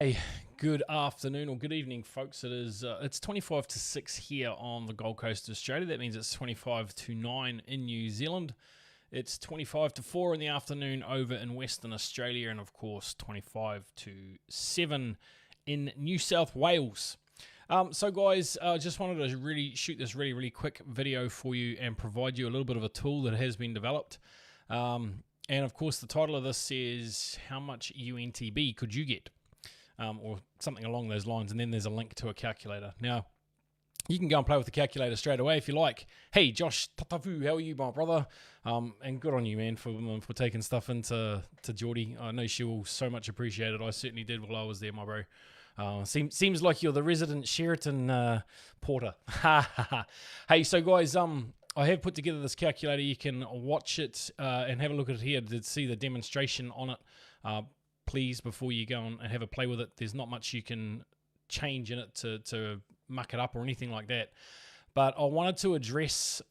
Hey, good afternoon or good evening, folks. It's 25 to 6 here on the Gold Coast of Australia. That means it's 25 to 9 in New Zealand. It's 25 to 4 in the afternoon over in Western Australia, and of course 25 to 7 in New South Wales. So guys, I just wanted to really shoot this really quick video for you and provide you a little bit of a tool that has been developed. And of course the title of this says, how much Untb could you get? Or something along those lines, and then there's a link to a calculator. Now, you can go and play with the calculator straight away if you like. Hey, Josh Tatafu, how are you, my brother? And good on you, man, for taking stuff into Geordie. I know she will so much appreciate it. I certainly did while I was there, my bro. Seems like you're the resident Sheraton porter. Hey, so guys, I have put together this calculator. You can watch it and have a look at it here to see the demonstration on it. Please, before you go and have a play with it, there's not much you can change in it to muck it up or anything like that. But I wanted to address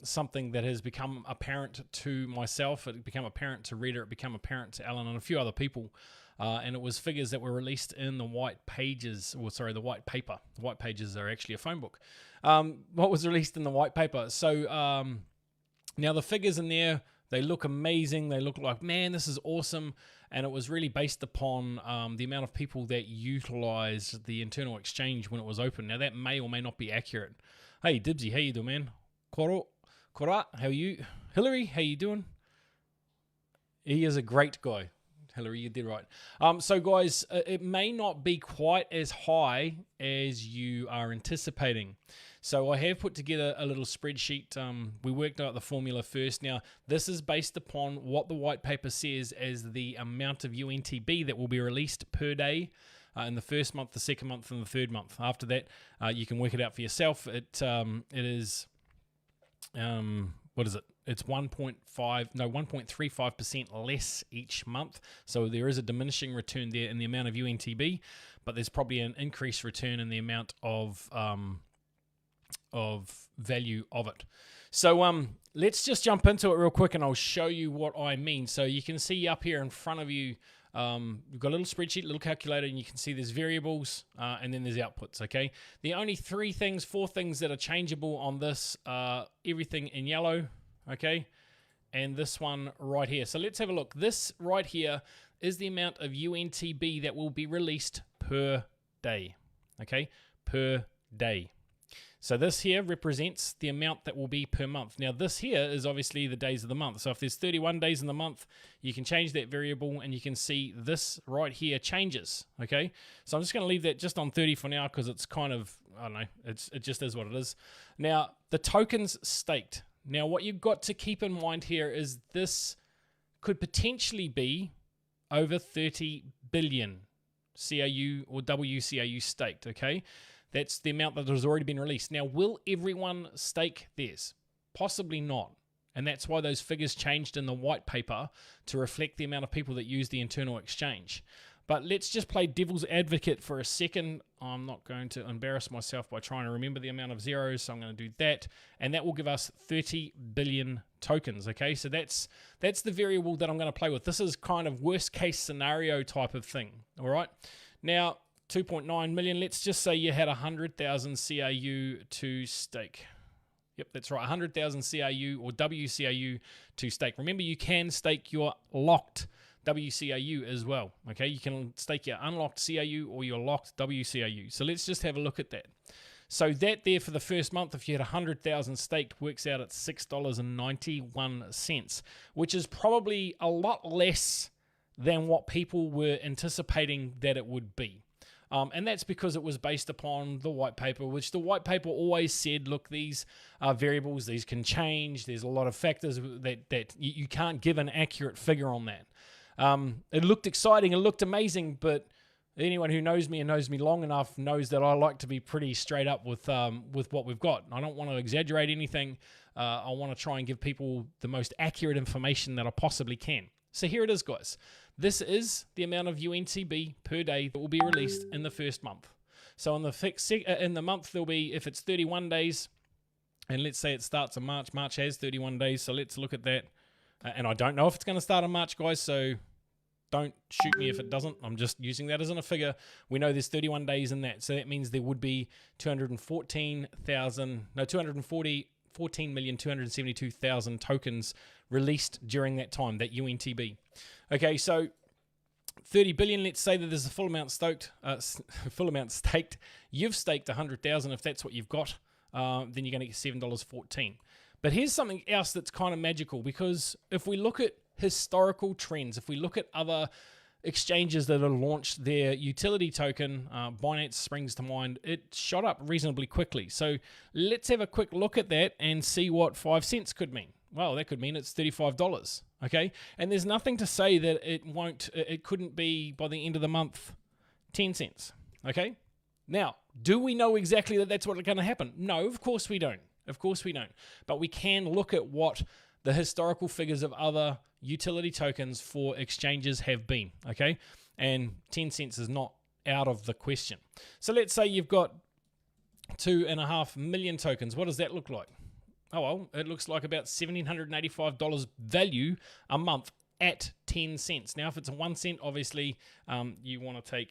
something that has become apparent to myself. It became apparent to Rita. It became apparent to Alan and a few other people. And it was figures that were released in the white pages, or sorry, the white paper. The white pages are actually a phone book. What was released in the white paper? So now the figures in there, they look amazing. They look like, man, this is awesome. And it was really based upon the amount of people that utilized the internal exchange when it was open. Now, that may or may not be accurate. Hey, Dibsy, how you doing, man? Koro, how are you? Hillary, how you doing? He is a great guy. Hillary, you did right. So, guys, it may not be quite as high as you are anticipating. So I have put together a little spreadsheet. We worked out the formula first. Now, this is based upon what the white paper says as the amount of UNTB that will be released per day in the first month, the second month, and the third month. After that, you can work it out for yourself. It is, what is it? It's 1.35% less each month. So there is a diminishing return there in the amount of UNTB, but there's probably an increased return in the amount of value of it. So let's just jump into it real quick and I'll show you what I mean. So you can see up here in front of you, you've got a little spreadsheet, little calculator, and you can see there's variables and then there's outputs, okay? The only four things that are changeable on this are everything in yellow, okay? And this one right here. So let's have a look. This right here is the amount of UNTB that will be released per day, okay? Per day. So this here represents the amount that will be per month. Now this here is obviously the days of the month. So if there's 31 days in the month, you can change that variable and you can see this right here changes, okay? So I'm just going to leave that just on 30 for now because it's kind of, I don't know, it just is what it is. Now the tokens staked. Now what you've got to keep in mind here is this could potentially be over 30 billion CAU or WCAU staked, okay? That's the amount that has already been released. Now, will everyone stake theirs? Possibly not. And that's why those figures changed in the white paper to reflect the amount of people that use the internal exchange. But let's just play devil's advocate for a second. I'm not going to embarrass myself by trying to remember the amount of zeros, so I'm going to do that. And that will give us 30 billion tokens, okay? So that's the variable that I'm going to play with. This is kind of worst case scenario type of thing, all right? Now, 2.9 million, let's just say you had 100,000 CAU to stake. Yep, that's right, 100,000 CAU or WCAU to stake. Remember, you can stake your locked WCAU as well, okay? You can stake your unlocked CAU or your locked WCAU. So let's just have a look at that. So that there for the first month, if you had 100,000 staked, works out at $6.91, which is probably a lot less than what people were anticipating that it would be. And that's because it was based upon the white paper, which the white paper always said, look, these are variables, these can change, there's a lot of factors that you can't give an accurate figure on that. It looked exciting, it looked amazing, but anyone who knows me and knows me long enough knows that I like to be pretty straight up with what we've got. I don't want to exaggerate anything. I want to try and give people the most accurate information that I possibly can. So here it is, guys. This is the amount of UNTB per day that will be released in the first month. So in the month, there'll be, if it's 31 days, and let's say it starts in March. March has 31 days, so let's look at that. And I don't know if it's going to start in March, guys, so Don't shoot me if it doesn't. I'm just using that as a figure. We know there's 31 days in that. So that means there would be 14,272,000 tokens released during that time, that UNTB. Okay, so 30 billion, let's say that there's a full amount staked. You've staked 100,000 if that's what you've got. Then you're going to get $7.14. But here's something else that's kind of magical, because if we look at historical trends, if we look at other exchanges that have launched their utility token, Binance springs to mind, it shot up reasonably quickly. So let's have a quick look at that and see what 5 cents could mean. Well, that could mean it's $35, okay? And there's nothing to say that it couldn't be by the end of the month 10 cents, okay? Now, do we know exactly that that's what's going to happen? No, of course we don't. Of course we don't. But we can look at what the historical figures of other utility tokens for exchanges have been, okay? And 10 cents is not out of the question. So let's say you've got 2.5 million tokens. What does that look like? Oh, well, it looks like about $1,785 value a month at 10 cents. Now, if it's a 1 cent, obviously you want to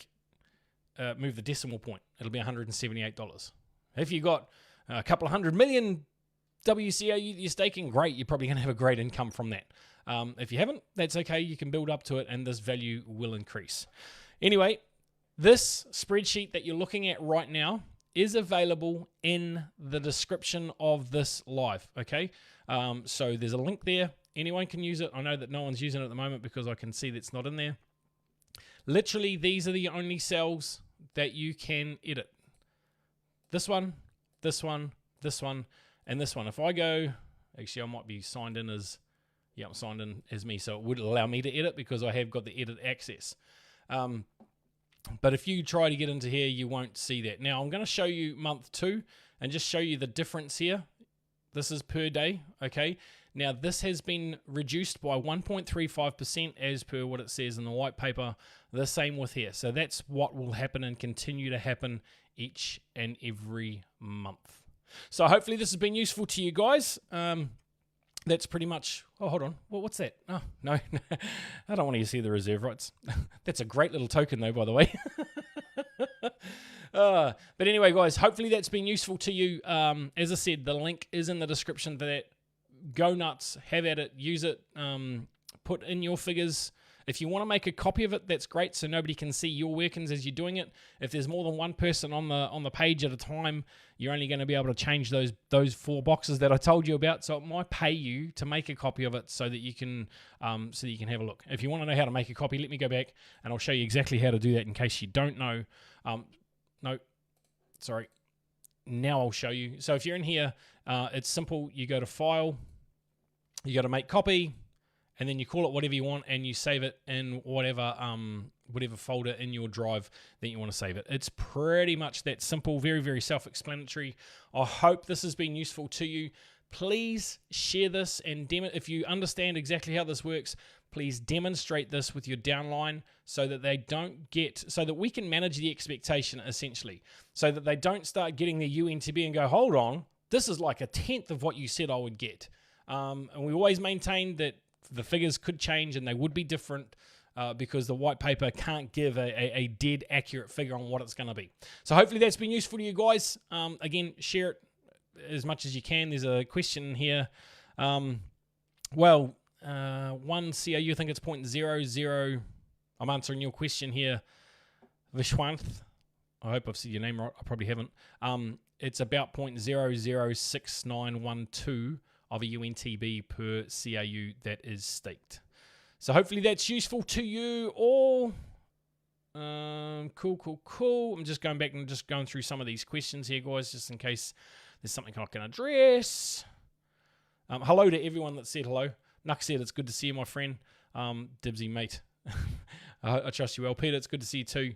move the decimal point. It'll be $178. If you got a couple of 100 million WCAU that you're staking, great. You're probably going to have a great income from that. If you haven't, that's okay. You can build up to it, and this value will increase. Anyway, this spreadsheet that you're looking at right now is available in the description of this live, okay? So there's a link there. Anyone can use it. I know that no one's using it at the moment because I can see that's not in there. Literally, these are the only cells that you can edit. This one, this one, this one, and this one. If I go, actually I might be signed in as, yeah, I'm signed in as me, so it would allow me to edit because I have got the edit access. But if you try to get into here, you won't see that. Now, I'm going to show you month 2 and just show you the difference here. This is per day, okay? Now, this has been reduced by 1.35% as per what it says in the white paper. The same with here. So that's what will happen and continue to happen each and every month. So hopefully this has been useful to you guys. That's pretty much... Oh, hold on. What's that? Oh, no. I don't want you to see the reserve rights. That's a great little token, though, by the way. But anyway, guys, hopefully that's been useful to you. As I said, the link is in the description for that. Go nuts. Have at it. Use it. Put in your figures. If you want to make a copy of it, that's great, so nobody can see your workings as you're doing it. If there's more than one person on the page at a time, you're only going to be able to change those 4 boxes that I told you about. So it might pay you to make a copy of it so that you can have a look. If you want to know how to make a copy, let me go back and I'll show you exactly how to do that in case you don't know. No, sorry. Now I'll show you. So if you're in here, it's simple. You go to File, you go to Make Copy, and then you call it whatever you want, and you save it in whatever folder in your drive that you want to save it. It's pretty much that simple, very, very self-explanatory. I hope this has been useful to you. Please share this and if you understand exactly how this works, please demonstrate this with your downline so that so that we can manage the expectation essentially, so that they don't start getting their UNTB and go, hold on, this is like 1/10 of what you said I would get. And we always maintain that the figures could change and they would be different because the white paper can't give a dead accurate figure on what it's going to be. So hopefully that's been useful to you guys. Again, share it as much as you can. There's a question here. One CAU, I think it's 0.00. I'm answering your question here, Vishwanth. I hope I've said your name right. I probably haven't. It's about 0.006912 of a UNTB per CAU that is staked. So hopefully that's useful to you all. Cool. I'm just going back and just going through some of these questions here, guys, just in case there's something I can address. Hello to everyone that said hello. Nuck said it's good to see you, my friend. Dibsy, mate. I trust you well. Peter, it's good to see you too.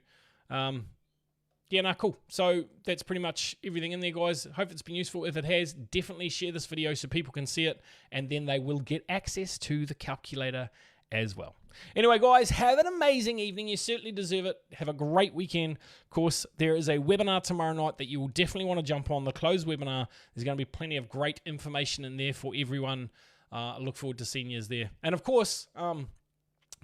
Yeah, no, cool. So that's pretty much everything in there, guys. Hope it's been useful. If it has, definitely share this video so people can see it, and then they will get access to the calculator as well. Anyway, guys, have an amazing evening. You certainly deserve it. Have a great weekend. Of course, there is a webinar tomorrow night that you will definitely want to jump on, the closed webinar. There's going to be plenty of great information in there for everyone. I look forward to seeing you there. And of course,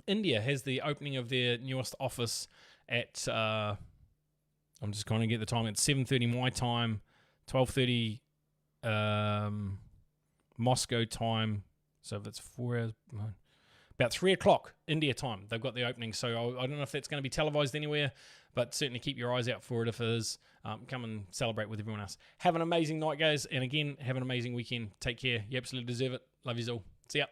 India has the opening of their newest office at, I'm just going to get the time, it's 7:30 my time, 12:30 Moscow time, so if it's 4 hours, about 3 o'clock India time, they've got the opening. So I don't know if that's going to be televised anywhere, but certainly keep your eyes out for it if it is. Come and celebrate with everyone else. Have an amazing night, guys, and again, have an amazing weekend. Take care. You absolutely deserve it. Love you all. See ya.